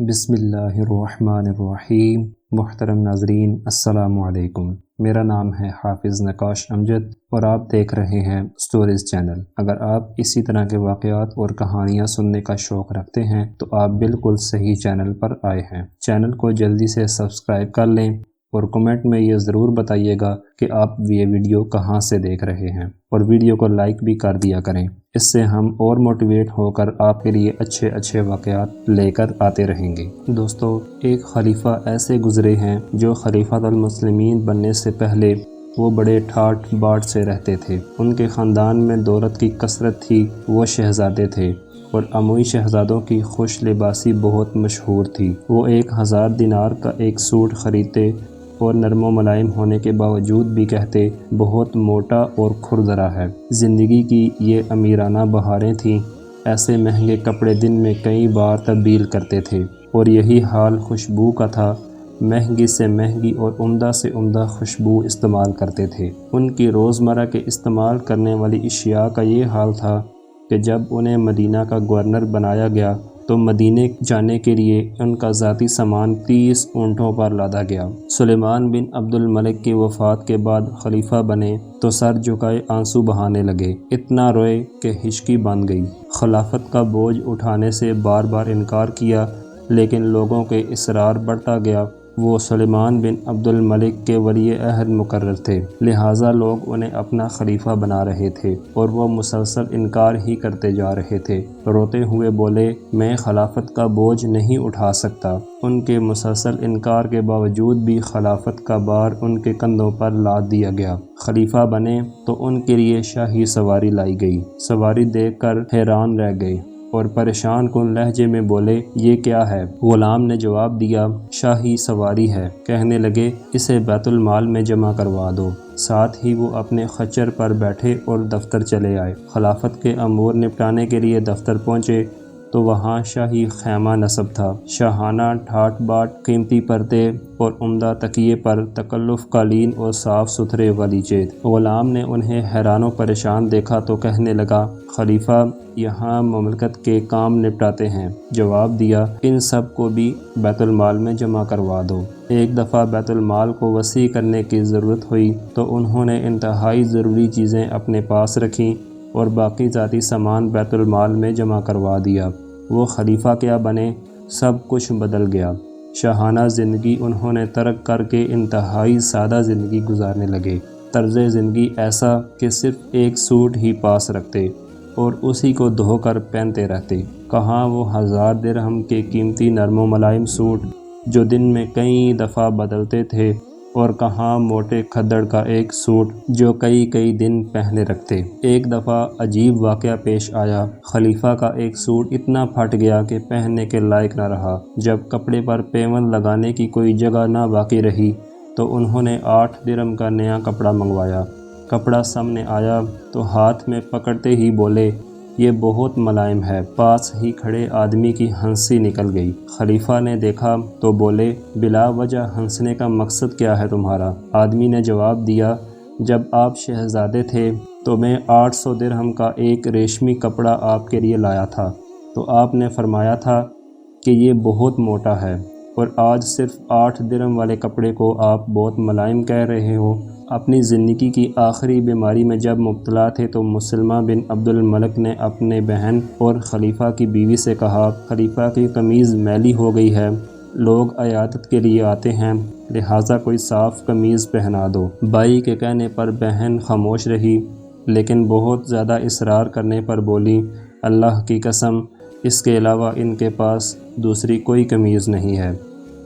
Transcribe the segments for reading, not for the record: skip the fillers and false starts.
بسم اللہ الرحمن الرحیم۔ محترم ناظرین السلام علیکم، میرا نام ہے حافظ نقاش امجد اور آپ دیکھ رہے ہیں سٹوریز چینل۔ اگر آپ اسی طرح کے واقعات اور کہانیاں سننے کا شوق رکھتے ہیں تو آپ بالکل صحیح چینل پر آئے ہیں۔ چینل کو جلدی سے سبسکرائب کر لیں اور کمنٹ میں یہ ضرور بتائیے گا کہ آپ یہ ویڈیو کہاں سے دیکھ رہے ہیں، اور ویڈیو کو لائک بھی کر دیا کریں، اس سے ہم اور موٹیویٹ ہو کر آپ کے لیے اچھے واقعات لے کر آتے رہیں گے۔ دوستو، ایک خلیفہ ایسے گزرے ہیں جو خلیفۃ المسلمین بننے سے پہلے وہ بڑے ٹھاٹ باٹ سے رہتے تھے۔ ان کے خاندان میں دولت کی کثرت تھی، وہ شہزادے تھے اور اموی شہزادوں کی خوش لباسی بہت مشہور تھی۔ وہ 1000 دینار کا ایک سوٹ خریدتے اور نرم و ملائم ہونے کے باوجود بھی کہتے بہت موٹا اور کھردرا ہے۔ زندگی کی یہ امیرانہ بہاریں تھیں۔ ایسے مہنگے کپڑے دن میں کئی بار تبدیل کرتے تھے اور یہی حال خوشبو کا تھا۔ مہنگی سے مہنگی اور عمدہ سے عمدہ خوشبو استعمال کرتے تھے۔ ان کی روزمرہ کے استعمال کرنے والی اشیاء کا یہ حال تھا کہ جب انہیں مدینہ کا گورنر بنایا گیا تو مدینے جانے کے لیے ان کا ذاتی سامان 30 اونٹوں پر لادا گیا۔ سلیمان بن عبد الملک کی وفات کے بعد خلیفہ بنے تو سر جھکائے آنسو بہانے لگے، اتنا روئے کہ ہچکی بن گئی۔ خلافت کا بوجھ اٹھانے سے بار بار انکار کیا، لیکن لوگوں کے اصرار بڑھتا گیا۔ وہ سلیمان بن عبد الملک کے ولی عہد مقرر تھے، لہٰذا لوگ انہیں اپنا خلیفہ بنا رہے تھے اور وہ مسلسل انکار ہی کرتے جا رہے تھے۔ روتے ہوئے بولے، میں خلافت کا بوجھ نہیں اٹھا سکتا۔ ان کے مسلسل انکار کے باوجود بھی خلافت کا بار ان کے کندھوں پر لاد دیا گیا۔ خلیفہ بنے تو ان کے لیے شاہی سواری لائی گئی۔ سواری دیکھ کر حیران رہ گئے اور پریشان کن لہجے میں بولے، یہ کیا ہے؟ غلام نے جواب دیا، شاہی سواری ہے۔ کہنے لگے، اسے بیت المال میں جمع کروا دو۔ ساتھ ہی وہ اپنے خچر پر بیٹھے اور دفتر چلے آئے۔ خلافت کے امور نپٹانے کے لیے دفتر پہنچے تو وہاں شاہی خیمہ نصب تھا۔ شاہانہ ٹھاٹ باٹ، قیمتی پردے اور عمدہ تکیے پر تکلف قالین اور صاف ستھرے غلیچے۔ غلام نے انہیں حیران و پریشان دیکھا تو کہنے لگا، خلیفہ یہاں مملکت کے کام نپٹاتے ہیں۔ جواب دیا، ان سب کو بھی بیت المال میں جمع کروا دو۔ ایک دفعہ بیت المال کو وسیع کرنے کی ضرورت ہوئی تو انہوں نے انتہائی ضروری چیزیں اپنے پاس رکھیں اور باقی ذاتی سامان بیت المال میں جمع کروا دیا۔ وہ خلیفہ کیا بنے، سب کچھ بدل گیا۔ شاہانہ زندگی انہوں نے ترک کر کے انتہائی سادہ زندگی گزارنے لگے۔ طرز زندگی ایسا کہ صرف ایک سوٹ ہی پاس رکھتے اور اسی کو دھو کر پہنتے رہتے۔ کہاں وہ 1000 درہم کے قیمتی نرم و ملائم سوٹ جو دن میں کئی دفعہ بدلتے تھے، اور کہاں موٹے کھدڑ کا ایک سوٹ جو کئی دن پہنے رکھتے۔ ایک دفعہ عجیب واقعہ پیش آیا۔ خلیفہ کا ایک سوٹ اتنا پھٹ گیا کہ پہننے کے لائق نہ رہا۔ جب کپڑے پر پیون لگانے کی کوئی جگہ نہ باقی رہی تو انہوں نے 8 درہم کا نیا کپڑا منگوایا۔ کپڑا سامنے آیا تو ہاتھ میں پکڑتے ہی بولے، یہ بہت ملائم ہے۔ پاس ہی کھڑے آدمی کی ہنسی نکل گئی۔ خلیفہ نے دیکھا تو بولے، بلا وجہ ہنسنے کا مقصد کیا ہے تمہارا؟ آدمی نے جواب دیا، جب آپ شہزادے تھے تو میں 800 درہم کا ایک ریشمی کپڑا آپ کے لیے لایا تھا، تو آپ نے فرمایا تھا کہ یہ بہت موٹا ہے، اور آج صرف 8 درہم والے کپڑے کو آپ بہت ملائم کہہ رہے ہو۔ اپنی زندگی کی آخری بیماری میں جب مبتلا تھے تو مسلمہ بن عبد الملک نے اپنے بہن اور خلیفہ کی بیوی سے کہا، خلیفہ کی قمیض میلی ہو گئی ہے، لوگ عیادت کے لیے آتے ہیں، لہٰذا کوئی صاف قمیض پہنا دو۔ بائی کے کہنے پر بہن خاموش رہی، لیکن بہت زیادہ اصرار کرنے پر بولی، اللہ کی قسم، اس کے علاوہ ان کے پاس دوسری کوئی قمیض نہیں ہے۔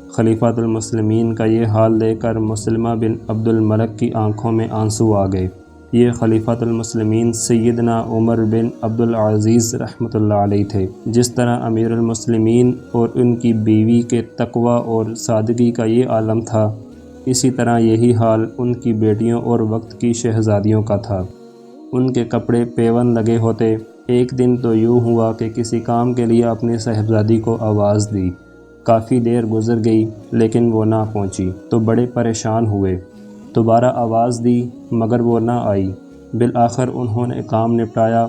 خلیفۃ المسلمین کا یہ حال دیکھ کر مسلمہ بن عبد الملک کی آنکھوں میں آنسو آ گئے۔ یہ خلیفۃ المسلمین سیدنا عمر بن عبد العزیز رحمۃ اللہ علیہ تھے۔ جس طرح امیر المسلمین اور ان کی بیوی کے تقوی اور سادگی کا یہ عالم تھا، اسی طرح یہی حال ان کی بیٹیوں اور وقت کی شہزادیوں کا تھا۔ ان کے کپڑے پیون لگے ہوتے۔ ایک دن تو یوں ہوا کہ کسی کام کے لیے اپنی صاحبزادی کو آواز دی، کافی دیر گزر گئی لیکن وہ نہ پہنچی تو بڑے پریشان ہوئے۔ دوبارہ آواز دی مگر وہ نہ آئی۔ بالآخر انہوں نے کام نپٹایا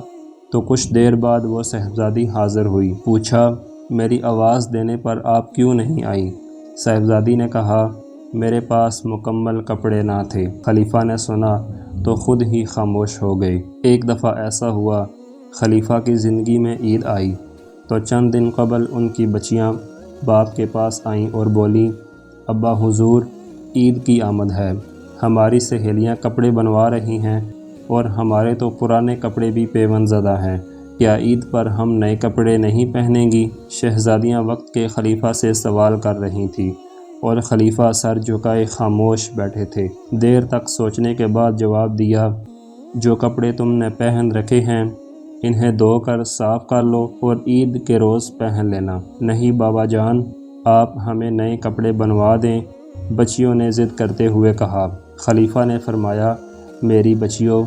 تو کچھ دیر بعد وہ صاحبزادی حاضر ہوئی۔ پوچھا، میری آواز دینے پر آپ کیوں نہیں آئی؟ صاحبزادی نے کہا میرے پاس مکمل کپڑے نہ تھے۔ خلیفہ نے سنا تو خود ہی خاموش ہو گئے۔ ایک دفعہ ایسا ہوا، خلیفہ کی زندگی میں عید آئی تو چند دن قبل ان کی بچیاں باپ کے پاس آئیں اور بولیں ابا حضور عید کی آمد ہے، ہماری سہیلیاں کپڑے بنوا رہی ہیں اور ہمارے تو پرانے کپڑے بھی پیوند زدہ ہیں، کیا عید پر ہم نئے کپڑے نہیں پہنیں گی؟ شہزادیاں وقت کے خلیفہ سے سوال کر رہی تھیں اور خلیفہ سر جھکائے خاموش بیٹھے تھے۔ دیر تک سوچنے کے بعد جواب دیا جو کپڑے تم نے پہن رکھے ہیں انہیں دھو کر صاف کر لو اور عید کے روز پہن لینا۔ نہیں بابا جان، آپ ہمیں نئے کپڑے بنوا دیں، بچیوں نے ضد کرتے ہوئے کہا۔ خلیفہ نے فرمایا میری بچیوں،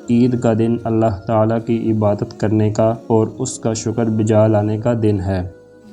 عید کا دن اللہ تعالیٰ کی عبادت کرنے کا اور اس کا شکر بجا لانے کا دن ہے،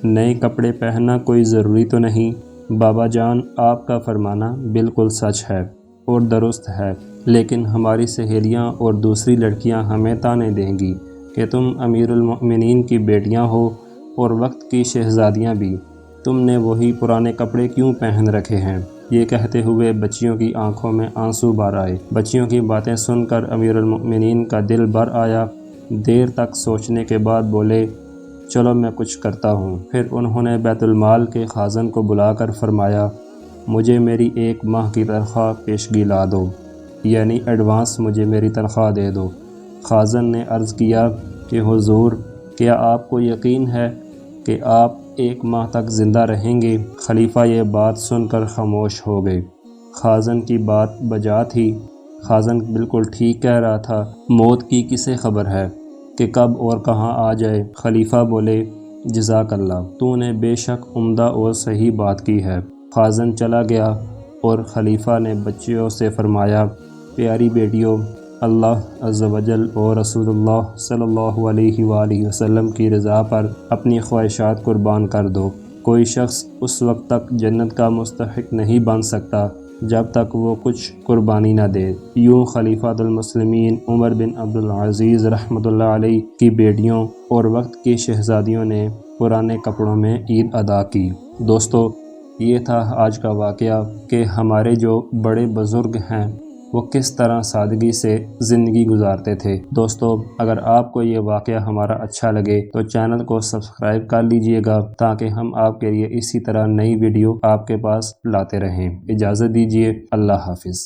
نئے کپڑے پہننا کوئی ضروری تو نہیں۔ بابا جان آپ کا فرمانا بالکل سچ ہے اور درست ہے، لیکن ہماری سہیلیاں اور دوسری لڑکیاں ہمیں طعنے دیں گی کہ تم امیر المؤمنین کی بیٹیاں ہو اور وقت کی شہزادیاں بھی، تم نے وہی پرانے کپڑے کیوں پہن رکھے ہیں؟ یہ کہتے ہوئے بچیوں کی آنکھوں میں آنسو بھر آئے۔ بچیوں کی باتیں سن کر امیر المؤمنین کا دل بھر آیا۔ دیر تک سوچنے کے بعد بولے چلو میں کچھ کرتا ہوں۔ پھر انہوں نے بیت المال کے خازن کو بلا کر فرمایا مجھے میری 1 ماہ کی تنخواہ پیشگی لا دو، یعنی ایڈوانس مجھے میری تنخواہ دے دو۔ خازن نے عرض کیا کہ حضور کیا آپ کو یقین ہے کہ آپ 1 ماہ تک زندہ رہیں گے؟ خلیفہ یہ بات سن کر خاموش ہو گئے۔ خازن کی بات بجا تھی، خازن بالکل ٹھیک کہہ رہا تھا، موت کی کسے خبر ہے کہ کب اور کہاں آ جائے۔ خلیفہ بولے جزاک اللہ، تو نے بے شک عمدہ اور صحیح بات کی ہے۔ خازن چلا گیا اور خلیفہ نے بچیوں سے فرمایا پیاری بیٹیوں، اللہ عز و جل اور رسول اللہ صلی اللہ علیہ وآلہ وسلم کی رضا پر اپنی خواہشات قربان کر دو۔ کوئی شخص اس وقت تک جنت کا مستحق نہیں بن سکتا جب تک وہ کچھ قربانی نہ دے۔ یوں خلیفۃ المسلمین عمر بن عبدالعزیز رحمۃ اللہ علیہ کی بیٹیوں اور وقت کی شہزادیوں نے پرانے کپڑوں میں عید ادا کی۔ دوستو، یہ تھا آج کا واقعہ کہ ہمارے جو بڑے بزرگ ہیں وہ کس طرح سادگی سے زندگی گزارتے تھے۔ دوستو، اگر آپ کو یہ واقعہ ہمارا اچھا لگے تو چینل کو سبسکرائب کر لیجئے گا تاکہ ہم آپ کے لیے اسی طرح نئی ویڈیو آپ کے پاس لاتے رہیں۔ اجازت دیجیے، اللہ حافظ۔